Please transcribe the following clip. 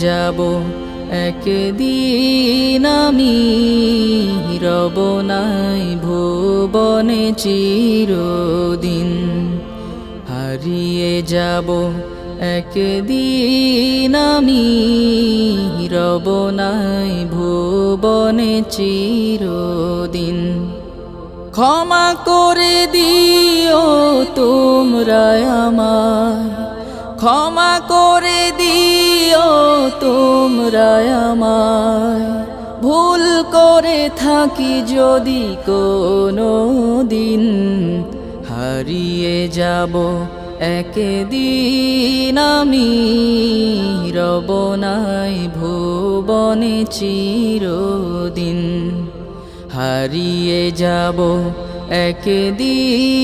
যাব একদিন আমি, রব নাই ভুবনে চিরদিন। হারিয়ে যাব একদিন আমি, রব নাই ভুবনে চিরদিন। ক্ষমা করে দিও তোমরা আমায়, ক্ষমা করে দিও তোমরা আমায়, ভুল করে থাকি যদি কোনো দিন। হারিয়ে যাব একদিন আমি, রব নাই ভুবনে চিরদিন। হারিয়ে যাব একদিন।